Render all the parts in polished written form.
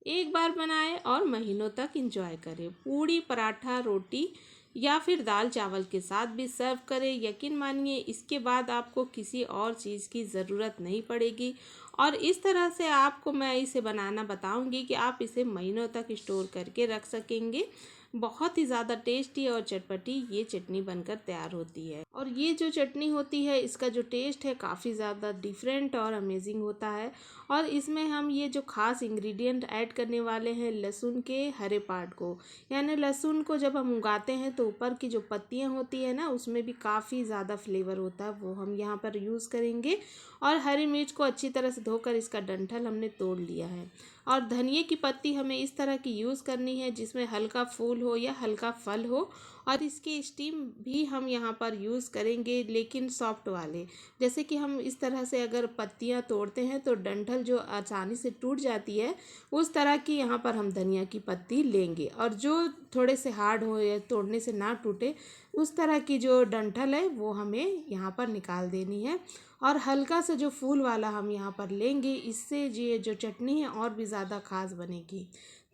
एक बार बनाएं और महीनों तक इंजॉय करें। पूड़ी, पराठा, रोटी या फिर दाल चावल के साथ भी सर्व करें। यकीन मानिए इसके बाद आपको किसी और चीज़ की ज़रूरत नहीं पड़ेगी। और इस तरह से आपको मैं इसे बनाना बताऊंगी कि आप इसे महीनों तक स्टोर करके रख सकेंगे। बहुत ही ज़्यादा टेस्टी और चटपटी ये चटनी बनकर तैयार होती है। और ये जो चटनी होती है इसका जो टेस्ट है काफ़ी ज़्यादा डिफरेंट और अमेजिंग होता है। और इसमें हम ये जो खास इंग्रेडिएंट ऐड करने वाले हैं लहसुन के हरे पार्ट को, यानी लहसुन को जब हम उगाते हैं तो ऊपर की जो पत्तियां होती है ना उसमें भी काफ़ी ज़्यादा फ्लेवर होता है, वो हम यहाँ पर यूज़ करेंगे। और हरी मिर्च को अच्छी तरह से धोकर इसका डंठल हमने तोड़ लिया है। और धनिए की पत्ती हमें इस तरह की यूज़ करनी है जिसमें हल्का फूल हो या हल्का फल हो। और इसकी स्टीम भी हम यहाँ पर यूज़ करेंगे, लेकिन सॉफ्ट वाले। जैसे कि हम इस तरह से अगर पत्तियाँ तोड़ते हैं तो डंठल जो आसानी से टूट जाती है, उस तरह की यहाँ पर हम धनिया की पत्ती लेंगे। और जो थोड़े से हार्ड हो या तोड़ने से ना टूटे उस तरह की जो डंठल है वो हमें यहाँ पर निकाल देनी है। और हल्का सा जो फूल वाला हम यहाँ पर लेंगे, इससे ये जो चटनी है और भी ज़्यादा खास बनेगी।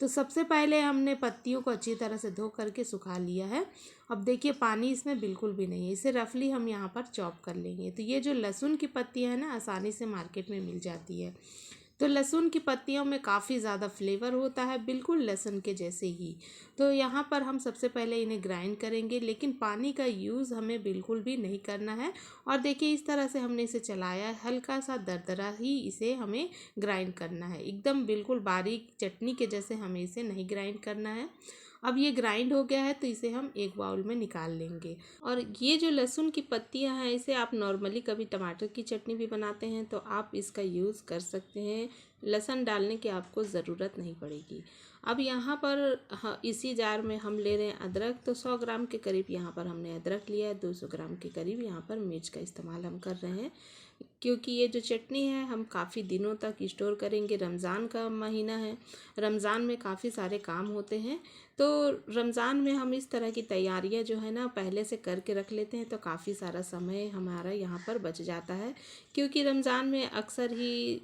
तो सबसे पहले हमने पत्तियों को अच्छी तरह से धो करके सुखा लिया है। अब देखिए पानी इसमें बिल्कुल भी नहीं है, इसे रफली हम यहाँ पर चॉप कर लेंगे। तो ये जो लहसुन की पत्तियाँ हैं ना आसानी से मार्केट में मिल जाती है। तो लहसुन की पत्तियों में काफ़ी ज़्यादा फ्लेवर होता है, बिल्कुल लहसुन के जैसे ही। तो यहाँ पर हम सबसे पहले इन्हें ग्राइंड करेंगे, लेकिन पानी का यूज़ हमें बिल्कुल भी नहीं करना है। और देखिए इस तरह से हमने इसे चलाया है, हल्का सा दरदरा ही इसे हमें ग्राइंड करना है, एकदम बिल्कुल बारीक चटनी के जैसे हमें इसे नहीं ग्राइंड करना है। अब ये ग्राइंड हो गया है तो इसे हम एक बाउल में निकाल लेंगे। और ये जो लहसुन की पत्तियां हैं इसे आप नॉर्मली कभी टमाटर की चटनी भी बनाते हैं तो आप इसका यूज़ कर सकते हैं, लहसुन डालने की आपको ज़रूरत नहीं पड़ेगी। अब यहाँ पर इसी जार में हम ले रहे हैं अदरक। तो 100 ग्राम के करीब यहाँ पर हमने अदरक लिया है। 200 ग्राम के करीब यहाँ पर मिर्च का इस्तेमाल हम कर रहे हैं, क्योंकि ये जो चटनी है हम काफ़ी दिनों तक स्टोर करेंगे। रमज़ान का महीना है, रमज़ान में काफ़ी सारे काम होते हैं। तो रमज़ान में हम इस तरह की तैयारियां जो है ना पहले से करके रख लेते हैं तो काफ़ी सारा समय हमारा यहाँ पर बच जाता है। क्योंकि रमज़ान में अक्सर ही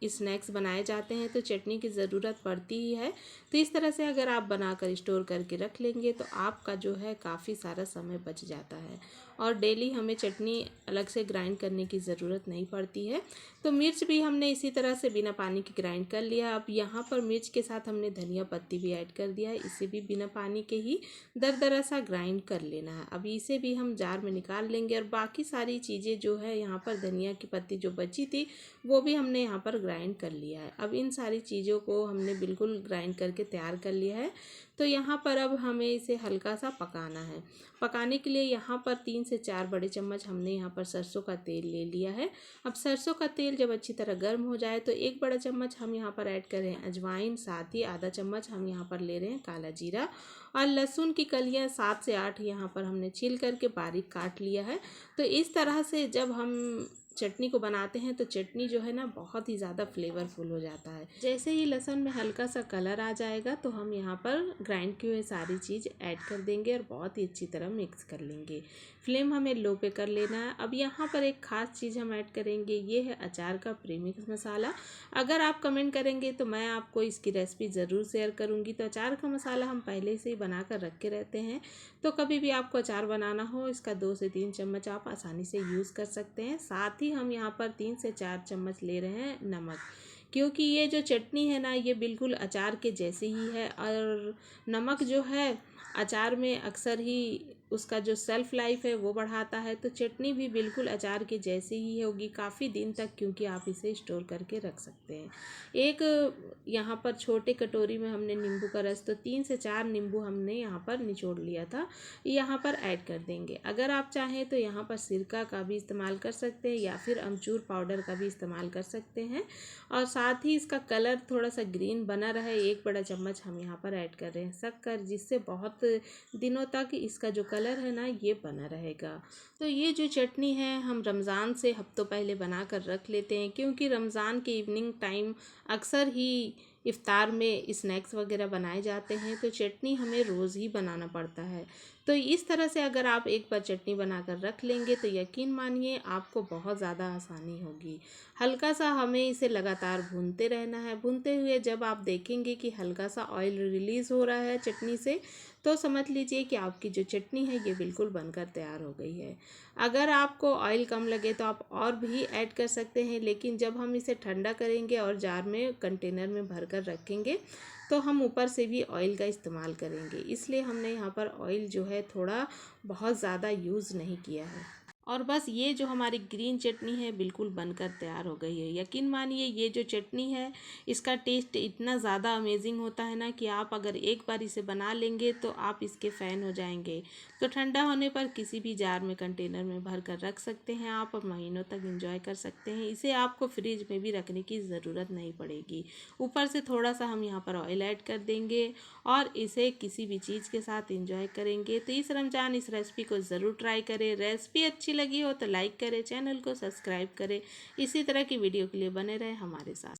स्नैक्स बनाए जाते हैं तो चटनी की ज़रूरत पड़ती ही है। तो इस तरह से अगर आप बनाकर स्टोर करके रख लेंगे तो आपका जो है काफ़ी सारा समय बच जाता है। और डेली हमें चटनी अलग से ग्राइंड करने की ज़रूरत नहीं पड़ती है। तो मिर्च भी हमने इसी तरह से बिना पानी के ग्राइंड कर लिया। अब यहाँ पर मिर्च के साथ हमने धनिया पत्ती भी ऐड कर दिया है, इसे भी बिना पानी के ही दरदरा सा ग्राइंड कर लेना है। अब इसे भी हम जार में निकाल लेंगे। और बाकी सारी चीज़ें जो है यहाँ पर धनिया की पत्ती जो बची थी वो भी हमने यहाँ पर ग्राइंड कर लिया है। अब इन सारी चीज़ों को हमने बिल्कुल ग्राइंड करके तैयार कर लिया है। तो यहाँ पर अब हमें इसे हल्का सा पकाना है। पकाने के लिए यहाँ पर 3 से 4 बड़े चम्मच हमने यहाँ पर सरसों का तेल ले लिया है। अब सरसों का तेल जब अच्छी तरह गर्म हो जाए तो 1 बड़ा चम्मच हम यहाँ पर ऐड कर रहे हैं अजवाइन, साथ ही आधा चम्मच हम यहाँ पर ले रहे हैं काला जीरा। और लहसुन की कलियाँ 7 से 8 यहाँ पर हमने छील करके बारीक काट लिया है। तो इस तरह से जब हम चटनी को बनाते हैं तो चटनी जो है ना बहुत ही ज़्यादा फ्लेवरफुल हो जाता है। जैसे ही लहसुन में हल्का सा कलर आ जाएगा तो हम यहाँ पर ग्राइंड किए हुए सारी चीज़ ऐड कर देंगे और बहुत ही अच्छी तरह मिक्स कर लेंगे। फ्लेम हमें लो पे कर लेना है। अब यहाँ पर एक ख़ास चीज़ हम ऐड करेंगे, ये है अचार का प्रीमिक्स मसाला। अगर आप कमेंट करेंगे तो मैं आपको इसकी रेसिपी ज़रूर शेयर करूँगी। तो अचार का मसाला हम पहले से ही बना कर रख के रहते हैं, तो कभी भी आपको अचार बनाना हो इसका 2 से 3 चम्मच आप आसानी से यूज़ कर सकते हैं। साथ ही हम यहाँ पर 3 से 4 चम्मच ले रहे हैं नमक, क्योंकि ये जो चटनी है ना ये बिल्कुल अचार के जैसे ही है। और नमक जो है अचार में अक्सर ही उसका जो सेल्फ़ लाइफ है वो बढ़ाता है। तो चटनी भी बिल्कुल अचार के जैसे ही होगी काफ़ी दिन तक, क्योंकि आप इसे स्टोर करके रख सकते हैं। एक यहाँ पर छोटे कटोरी में हमने नींबू का रस, तो 3 से 4 नींबू हमने यहाँ पर निचोड़ लिया था, यहाँ पर ऐड कर देंगे। अगर आप चाहें तो यहाँ पर सिरका का भी इस्तेमाल कर सकते हैं या फिर अमचूर पाउडर का भी इस्तेमाल कर सकते हैं। और साथ ही इसका कलर थोड़ा सा ग्रीन बना रहे 1 बड़ा चम्मच हम यहाँ पर ऐड कर रहे हैं शक्कर, जिससे बहुत दिनों तक इसका जो कलर है ना ये बना रहेगा। तो ये जो चटनी है हम रमज़ान से हफ्तों पहले बना कर रख लेते हैं, क्योंकि रमज़ान के इवनिंग टाइम अक्सर ही इफ़्तार में स्नैक्स वगैरह बनाए जाते हैं। तो चटनी हमें रोज़ ही बनाना पड़ता है। तो इस तरह से अगर आप एक बार चटनी बनाकर रख लेंगे तो यकीन मानिए आपको बहुत ज़्यादा आसानी होगी। हल्का सा हमें इसे लगातार भूनते रहना है। भूनते हुए जब आप देखेंगे कि हल्का सा ऑयल रिलीज़ हो रहा है चटनी से, तो समझ लीजिए कि आपकी जो चटनी है ये बिल्कुल बनकर तैयार हो गई है। अगर आपको ऑयल कम लगे तो आप और भी ऐड कर सकते हैं, लेकिन जब हम इसे ठंडा करेंगे और जार में कंटेनर में भर कर रखेंगे तो हम ऊपर से भी ऑयल का इस्तेमाल करेंगे, इसलिए हमने यहाँ पर ऑयल जो है थोड़ा बहुत ज़्यादा यूज़ नहीं किया है। और बस ये जो हमारी ग्रीन चटनी है बिल्कुल बनकर तैयार हो गई है। यकीन मानिए ये जो चटनी है इसका टेस्ट इतना ज़्यादा अमेजिंग होता है ना कि आप अगर एक बार इसे बना लेंगे तो आप इसके फ़ैन हो जाएंगे। तो ठंडा होने पर किसी भी जार में कंटेनर में भर कर रख सकते हैं आप और महीनों तक इंजॉय कर सकते हैं। इसे आपको फ्रिज में भी रखने की ज़रूरत नहीं पड़ेगी। ऊपर से थोड़ा सा हम यहाँ पर ऑयल ऐड कर देंगे और इसे किसी भी चीज़ के साथ इंजॉय करेंगे। तो इस रमज़ान इस रेसिपी को ज़रूर ट्राई करें। रेसिपी अच्छी लगी हो तो लाइक करें, चैनल को सब्सक्राइब करें। इसी तरह की वीडियो के लिए बने रहें हमारे साथ।